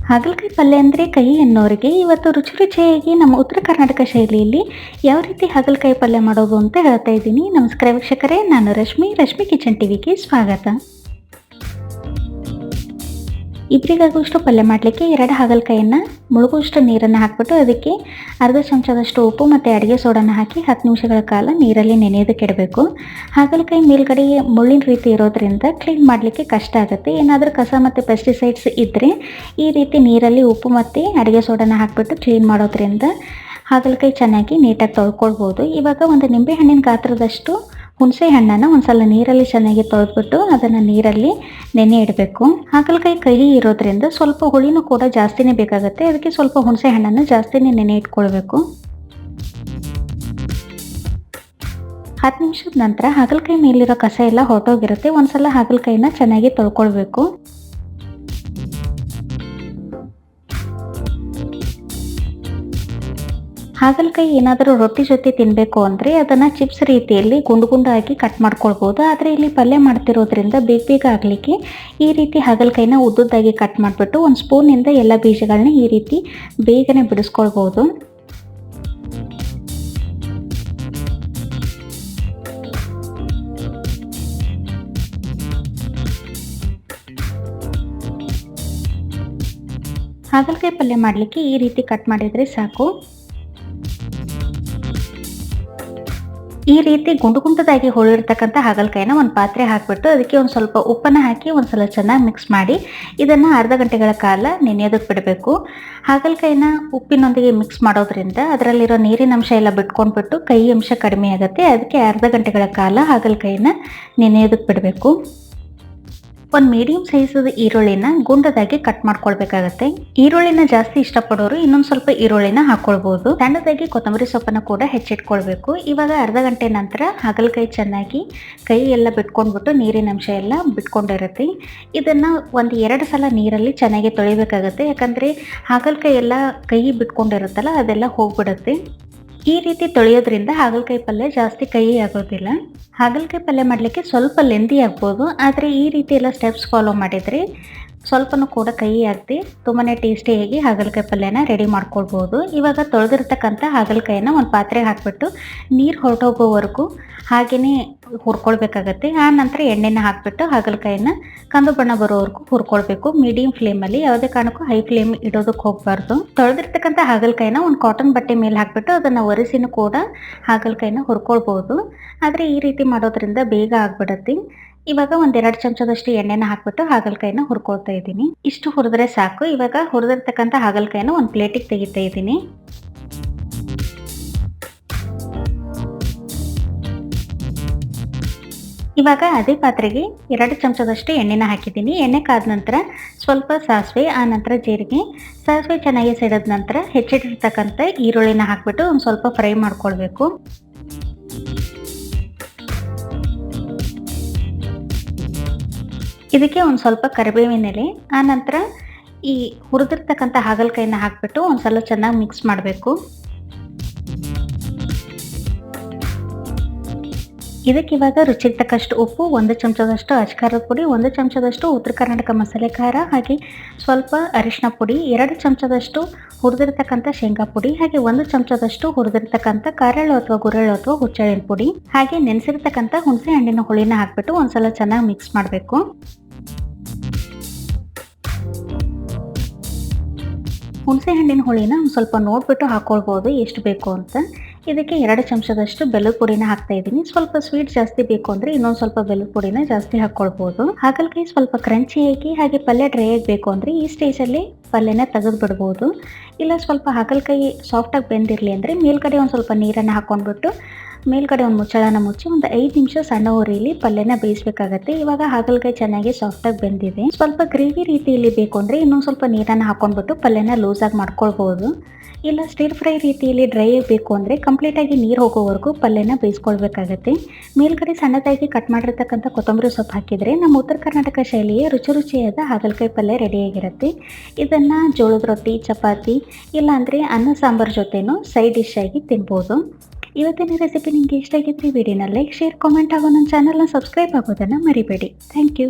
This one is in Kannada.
ಹಾಗಲಕಾಯಿ ಪಲ್ಯ ಅಂದರೆ ಕೈ ಎನ್ನೋರಿಗೆ ಇವತ್ತು ರುಚಿ ರುಚಿಯಾಗಿ ನಮ್ಮ ಉತ್ತರ ಕರ್ನಾಟಕ ಶೈಲಿಯಲ್ಲಿ ಯಾವ ರೀತಿ ಹಾಗಲಕಾಯಿ ಪಲ್ಯ ಮಾಡೋದು ಅಂತ ಹೇಳ್ತಾ ಇದ್ದೀನಿ. ನಮಸ್ಕಾರ ವೀಕ್ಷಕರೇ, ನಾನು ರಶ್ಮಿ ಕಿಚನ್ ಟಿವಿಗೆ ಸ್ವಾಗತ. ಇಬ್ಬರಿಗಾಗುವಷ್ಟು ಪಲ್ಯ ಮಾಡಲಿಕ್ಕೆ 2 ಹಾಗಲಕಾಯಿಯನ್ನು ಮುಳುಗುವಷ್ಟು ನೀರನ್ನು ಹಾಕಿಬಿಟ್ಟು ಅದಕ್ಕೆ ಅರ್ಧ ಚಮಚದಷ್ಟು ಉಪ್ಪು ಮತ್ತು ಅಡುಗೆ ಸೋಡನ್ನು ಹಾಕಿ 10 ನಿಮಿಷಗಳ ಕಾಲ ನೀರಲ್ಲಿ ನೆನೆಯೋದಕ್ಕೆ ಇಡಬೇಕು. ಹಾಗಲಕಾಯಿ ಮೇಲ್ಗಡೆ ಮುಳ್ಳಿನ ರೀತಿ ಇರೋದ್ರಿಂದ ಕ್ಲೀನ್ ಮಾಡಲಿಕ್ಕೆ ಕಷ್ಟ ಆಗುತ್ತೆ. ಏನಾದರೂ ಕಸ ಮತ್ತು ಪೆಸ್ಟಿಸೈಡ್ಸ್ ಇದ್ದರೆ ಈ ರೀತಿ ನೀರಲ್ಲಿ ಉಪ್ಪು ಮತ್ತು ಅಡುಗೆ ಸೋಡನ್ನು ಹಾಕಿಬಿಟ್ಟು ಕ್ಲೀನ್ ಮಾಡೋದ್ರಿಂದ ಹಾಗಲಕಾಯಿ ಚೆನ್ನಾಗಿ ನೀಟಾಗಿ ತೊಳ್ಕೊಳ್ಬೋದು. ಇವಾಗ ಒಂದು ನಿಂಬೆಹಣ್ಣಿನ ಗಾತ್ರದಷ್ಟು ಹುಣಸೆ ಹಣ್ಣನ್ನು ಒಂದ್ಸಲ ನೀರಲ್ಲಿ ಚೆನ್ನಾಗಿ ತೊಳೆದ್ಬಿಟ್ಟು ಅದನ್ನು ನೀರಲ್ಲಿ ನೆನೆ ಇಡಬೇಕು. ಹಾಗಲಕಾಯಿ ಕಹಿ ಇರೋದ್ರಿಂದ ಸ್ವಲ್ಪ ಹುಳಿನೂ ಕೂಡ ಜಾಸ್ತಿನೇ ಬೇಕಾಗುತ್ತೆ. ಅದಕ್ಕೆ ಸ್ವಲ್ಪ ಹುಣಸೆ ಹಣ್ಣನ್ನು ಜಾಸ್ತಿನೇ ನೆನೆ ಇಟ್ಕೊಳ್ಬೇಕು. 10 ನಿಮಿಷದ ನಂತರ ಹಾಗಲಕಾಯಿ ಮೇಲಿರೋ ಕಸ ಎಲ್ಲ ಹೊರಟೋಗಿರುತ್ತೆ. ಒಂದ್ಸಲ ಹಾಗಲಕಾಯಿನ ಚೆನ್ನಾಗಿ ತೊಳ್ಕೊಳ್ಬೇಕು. ಹಾಗಲಕಾಯಿ ಏನಾದರೂ ರೊಟ್ಟಿ ಜೊತೆ ತಿನ್ನಬೇಕು ಅಂದರೆ ಅದನ್ನು ಚಿಪ್ಸ್ ರೀತಿಯಲ್ಲಿ ಗುಂಡಾಗಿ ಕಟ್ ಮಾಡ್ಕೊಳ್ಬೋದು. ಆದರೆ ಇಲ್ಲಿ ಪಲ್ಯ ಮಾಡ್ತಿರೋದ್ರಿಂದ ಬೇಗ ಆಗಲಿಕ್ಕೆ ಈ ರೀತಿ ಹಾಗಲಕಾಯಿನ ಉದ್ದುದ್ದಾಗಿ ಕಟ್ ಮಾಡಿಬಿಟ್ಟು ಒಂದು ಸ್ಪೂನಿಂದ ಎಲ್ಲ ಬೀಜಗಳನ್ನ ಈ ರೀತಿ ಬೇಗನೆ ಬಿಡಿಸ್ಕೊಳ್ಬೋದು. ಹಾಗಲಕಾಯಿ ಪಲ್ಯ ಮಾಡಲಿಕ್ಕೆ ಈ ರೀತಿ ಕಟ್ ಮಾಡಿದರೆ ಸಾಕು. ಈ ರೀತಿ ಗುಂಡದಾಗಿ ಹೋಳಿರ್ತಕ್ಕಂಥ ಹಾಗಲಕಾಯಿನ ಒಂದು ಪಾತ್ರೆ ಹಾಕಿಬಿಟ್ಟು ಅದಕ್ಕೆ ಒಂದು ಸ್ವಲ್ಪ ಉಪ್ಪನ್ನು ಹಾಕಿ ಒಂದ್ಸಲ ಚೆನ್ನಾಗಿ ಮಿಕ್ಸ್ ಮಾಡಿ ಇದನ್ನು ಅರ್ಧ ಗಂಟೆಗಳ ಕಾಲ ನೆನೆಯೋದಕ್ಕೆ ಬಿಡಬೇಕು. ಹಾಗಲಕಾಯಿನ ಉಪ್ಪಿನೊಂದಿಗೆ ಮಿಕ್ಸ್ ಮಾಡೋದ್ರಿಂದ ಅದರಲ್ಲಿರೋ ನೀರಿನ ಅಂಶ ಎಲ್ಲ ಬಿಟ್ಕೊಂಡ್ಬಿಟ್ಟು ಕೈ ಅಂಶ ಕಡಿಮೆ ಆಗುತ್ತೆ. ಅದಕ್ಕೆ ಅರ್ಧ ಗಂಟೆಗಳ ಕಾಲ ಹಾಗಲಕಾಯಿನ ನೆನೆಯೋದಕ್ಕೆ ಬಿಡಬೇಕು. ಒಂದು ಮೀಡಿಯಂ ಸೈಜದ ಈರುಳ್ಳಿನ ಗುಂಡದಾಗಿ ಕಟ್ ಮಾಡ್ಕೊಳ್ಬೇಕಾಗತ್ತೆ. ಈರುಳ್ಳಿನ ಜಾಸ್ತಿ ಇಷ್ಟಪಡೋರು ಇನ್ನೊಂದು ಸ್ವಲ್ಪ ಈರುಳ್ಳಿನ ಹಾಕೊಳ್ಬೋದು. ಸಣ್ಣದಾಗಿ ಕೊತ್ತಂಬರಿ ಸೊಪ್ಪನ್ನು ಕೂಡ ಹೆಚ್ಚಿಟ್ಕೊಳ್ಬೇಕು. ಇವಾಗ ಅರ್ಧ ಗಂಟೆ ನಂತರ ಹಾಗಲಕಾಯಿ ಚೆನ್ನಾಗಿ ಕೈ ಎಲ್ಲ ಬಿಟ್ಕೊಂಡ್ಬಿಟ್ಟು ನೀರಿನ ಅಂಶ ಎಲ್ಲ ಬಿಟ್ಕೊಂಡಿರುತ್ತೆ. ಇದನ್ನು 1-2 ಸಲ ನೀರಲ್ಲಿ ಚೆನ್ನಾಗಿ ತೊಳಿಬೇಕಾಗತ್ತೆ. ಯಾಕಂದರೆ ಹಾಗಲಕಾಯಿ ಎಲ್ಲ ಕೈ ಬಿಟ್ಕೊಂಡಿರುತ್ತಲ್ಲ ಅದೆಲ್ಲ ಹೋಗ್ಬಿಡುತ್ತೆ. ಈ ರೀತಿ ತೊಳೆಯೋದ್ರಿಂದ ಹಾಗಲಕಾಯಿ ಪಲ್ಯ ಜಾಸ್ತಿ ಕಹಿ ಆಗೋದಿಲ್ಲ. ಹಾಗಲಕಾಯಿ ಪಲ್ಯ ಮಾಡಲಿಕ್ಕೆ ಸ್ವಲ್ಪ ಲೆಂದಿ ಆಗ್ಬೋದು, ಆದರೆ ಈ ರೀತಿ ಎಲ್ಲ ಸ್ಟೆಪ್ಸ್ ಫಾಲೋ ಮಾಡಿದರೆ ಸ್ವಲ್ಪನೂ ಕೂಡ ಕಹಿ ಆಗದೆ ತುಂಬಾ ಟೇಸ್ಟಿಯಾಗಿ ಹಾಗಲಕಾಯಿ ಪಲ್ಯನ ರೆಡಿ ಮಾಡ್ಕೊಳ್ಬೋದು. ಇವಾಗ ತೊಳೆದಿರ್ತಕ್ಕಂಥ ಹಾಗಲಕಾಯಿನ ಒಂದು ಪಾತ್ರೆಗೆ ಹಾಕಿಬಿಟ್ಟು ನೀರು ಹೊರಟೋಗೋವರೆಗೂ ಹಾಗೆಯೇ ಹುರ್ಕೊಳ್ಬೇಕಾಗತ್ತೆ. ಆ ನಂತರ ಎಣ್ಣೆನ ಹಾಕಿಬಿಟ್ಟು ಹಾಗಲಕಾಯಿನ ಕಂದು ಬಣ್ಣ ಬರೋವರೆಗೂ ಹುರ್ಕೊಳ್ಬೇಕು. ಮೀಡಿಯಂ ಫ್ಲೇಮಲ್ಲಿ, ಯಾವುದೇ ಕಾರಣಕ್ಕೂ ಹೈ ಫ್ಲೇಮ್ ಇಡೋದಕ್ಕೆ ಹೋಗಬಾರ್ದು. ತೊಳೆದಿರ್ತಕ್ಕಂಥ ಹಾಗಲಕಾಯಿನ ಒಂದು ಕಾಟನ್ ಬಟ್ಟೆ ಮೇಲೆ ಹಾಕಿಬಿಟ್ಟು ಅದನ್ನು ಒರೆಸಿನೂ ಕೂಡ ಹಾಗಲಕಾಯಿನ ಹುರ್ಕೊಳ್ಬೋದು. ಆದರೆ ಈ ರೀತಿ ಮಾಡೋದ್ರಿಂದ ಬೇಗ ಆಗ್ಬಿಡತ್ತೆ. ಇವಾಗ 1-2 ಚಮಚದಷ್ಟು ಎಣ್ಣೆನ ಹಾಕ್ಬಿಟ್ಟು ಹಾಗಲಕಾಯಿನ ಹುರ್ಕೊಳ್ತಾ ಇದ್ದೀನಿ. ಇಷ್ಟು ಹುರಿದ್ರೆ ಸಾಕು. ಇವಾಗ ಹುರಿದಿರ್ತಕ್ಕಂಥ ಹಾಗಲಕಾಯಿನ ಒಂದು ಪ್ಲೇಟಿಗೆ ತೆಗಿತಾ ಇದ್ದೀನಿ. ಇವಾಗ ಅದೇ ಪಾತ್ರೆಗೆ 2 ಚಮಚದಷ್ಟು ಎಣ್ಣೆನ ಹಾಕಿದ್ದೀನಿ. ಎಣ್ಣೆ ಕಾದ ನಂತರ ಸ್ವಲ್ಪ ಸಾಸಿವೆ, ಆ ನಂತರ ಜೀರಿಗೆ. ಸಾಸಿವೆ ಚೆನ್ನಾಗಿ ಸಿಡಿದ ನಂತರ ಹೆಚ್ಚಿಟ್ಟಿರ್ತಕ್ಕಂಥ ಈರುಳ್ಳಿನ ಹಾಕ್ಬಿಟ್ಟು ಒಂದು ಸ್ವಲ್ಪ ಫ್ರೈ ಮಾಡ್ಕೊಳ್ಬೇಕು. ಇದಕ್ಕೆ ಒಂದು ಸ್ವಲ್ಪ ಕರಿಬೇವಿನ ಎಲೆ, ಆ ನಂತರ ಈ ಹುರಿದಿರ್ತಕ್ಕಂಥ ಹಾಗಲಕಾಯಿನ ಹಾಕಿಬಿಟ್ಟು ಒಂದು ಸಲ ಚೆನ್ನಾಗಿ ಮಿಕ್ಸ್ ಮಾಡಬೇಕು. ಇದಕ್ಕೆ ಇವಾಗ ರುಚಿಗೆ ತಕ್ಕಷ್ಟು ಉಪ್ಪು, 1 ಚಮಚದಷ್ಟು ಅಚ್ಕಾರದ ಪುಡಿ, 1 ಚಮಚದಷ್ಟು ಉತ್ತರ ಕರ್ನಾಟಕ ಮಸಾಲೆ ಖಾರ, ಹಾಗೆ ಸ್ವಲ್ಪ ಅರಿಶಿನ ಪುಡಿ, 2 ಚಮಚದಷ್ಟು ಹುರಿದಿರ್ತಕ್ಕಂಥ ಶೇಂಗಾ ಪುಡಿ, ಹಾಗೆ 1 ಚಮಚದಷ್ಟು ಹುರಿದಿರ್ತಕ್ಕಂಥ ಕಾರೆಳ್ಳು ಅಥವಾ ಗುರೆಳ್ಳು ಅಥವಾ ಹುಚ್ಚೆಳ್ಳಿನ ಪುಡಿ, ಹಾಗೆ ನೆನೆಸಿರ್ತಕ್ಕಂಥ ಹುಣಸೆ ಹಣ್ಣಿನ ಹುಳಿನ ಹಾಕಿಬಿಟ್ಟು ಒಂದ್ಸಲ ಚೆನ್ನಾಗಿ ಮಿಕ್ಸ್ ಮಾಡಬೇಕು. ಹುಣಸೆ ಹಣ್ಣಿನ ಹುಳಿನ ಒಂದು ಸ್ವಲ್ಪ ನೋಡಿಬಿಟ್ಟು ಹಾಕ್ಕೊಳ್ಬೋದು ಎಷ್ಟು ಬೇಕು ಅಂತ. ಇದಕ್ಕೆ 2 ಚಮಚದಷ್ಟು ಬೆಲ್ಲದ ಪುಡಿನ ಹಾಕ್ತಾ ಇದ್ದೀನಿ. ಸ್ವಲ್ಪ ಸ್ವೀಟ್ ಜಾಸ್ತಿ ಬೇಕು ಅಂದರೆ ಇನ್ನೊಂದು ಸ್ವಲ್ಪ ಬೆಲ್ಲದ ಪುಡಿನ ಜಾಸ್ತಿ ಹಾಕ್ಕೊಳ್ಬೋದು. ಹಾಗಲಕಾಯಿ ಸ್ವಲ್ಪ ಕ್ರಂಚಿಯಾಗಿ ಹಾಗೆ ಪಲ್ಯ ಡ್ರೈ ಆಗಬೇಕು ಅಂದರೆ ಈ ಸ್ಟೇಜಲ್ಲಿ ಪಲ್ಯನ ತೆಗೆದು ಬಿಡ್ಬೋದು. ಇಲ್ಲ ಸ್ವಲ್ಪ ಹಾಗಲಕಾಯಿ ಸಾಫ್ಟಾಗಿ ಬೆಂದಿರಲಿ ಅಂದರೆ ಮೇಲ್ಗಡೆ ಒಂದು ಸ್ವಲ್ಪ ನೀರನ್ನು ಹಾಕ್ಕೊಂಡ್ಬಿಟ್ಟು ಮೇಲ್ಗಡೆ ಒಂದು ಮುಚ್ಚಳನ ಮುಚ್ಚಿ ಒಂದು 5 ನಿಮಿಷ ಸಣ್ಣ ಉರಿಯಲ್ಲಿ ಪಲ್ಯನ ಬೇಯಿಸಬೇಕಾಗತ್ತೆ. ಇವಾಗ ಹಾಗಲಕಾಯಿ ಚೆನ್ನಾಗಿ ಸಾಫ್ಟಾಗಿ ಬೆಂದಿದೆ. ಸ್ವಲ್ಪ ಗ್ರೇವಿ ರೀತಿಯಲ್ಲಿ ಬೇಕು ಅಂದರೆ ಇನ್ನೊಂದು ಸ್ವಲ್ಪ ನೀರನ್ನು ಹಾಕ್ಕೊಂಡ್ಬಿಟ್ಟು ಪಲ್ಯನ ಲೂಸಾಗಿ ಮಾಡ್ಕೊಳ್ಬೋದು. ಇಲ್ಲ ಸ್ಟಿರ್ ಫ್ರೈ ರೀತಿಯಲ್ಲಿ ಡ್ರೈ ಬೇಕು ಅಂದರೆ ಕಂಪ್ಲೀಟಾಗಿ ನೀರು ಹೋಗೋವರೆಗೂ ಪಲ್ಯನ ಬೇಯಿಸ್ಕೊಳ್ಬೇಕಾಗತ್ತೆ. ಮೇಲ್ಗಡೆ ಸಣ್ಣದಾಗಿ ಕಟ್ ಮಾಡಿರ್ತಕ್ಕಂಥ ಕೊತ್ತಂಬರಿ ಸೊಪ್ಪು ಹಾಕಿದರೆ ನಮ್ಮ ಉತ್ತರ ಕರ್ನಾಟಕ ಶೈಲಿಯ ರುಚಿಯಾದ ಹಾಗಲಕಾಯಿ ಪಲ್ಯ ರೆಡಿಯಾಗಿರುತ್ತೆ. ಇದನ್ನು ಜೋಳದ ರೊಟ್ಟಿ, ಚಪಾತಿ ಇಲ್ಲಾಂದರೆ ಅನ್ನ ಸಾಂಬಾರು ಜೊತೆನೂ ಸೈಡ್ ಡಿಶ್ ಆಗಿ ತಿನ್ಬೋದು. ಇವತ್ತಿನ ರೆಸಿಪಿ ನಿಮಗೆ ಇಷ್ಟ ಆಗಿದ್ರೆ ವಿಡಿಯೋನ ಲೈಕ್, ಶೇರ್, ಕಾಮೆಂಟ್ ಹಾಗೂ ನನ್ನ ಚಾನಲ್ನ ಸಬ್ಸ್ಕ್ರೈಬ್ ಆಗೋದನ್ನು ಮರಿಬೇಡಿ. Thank you.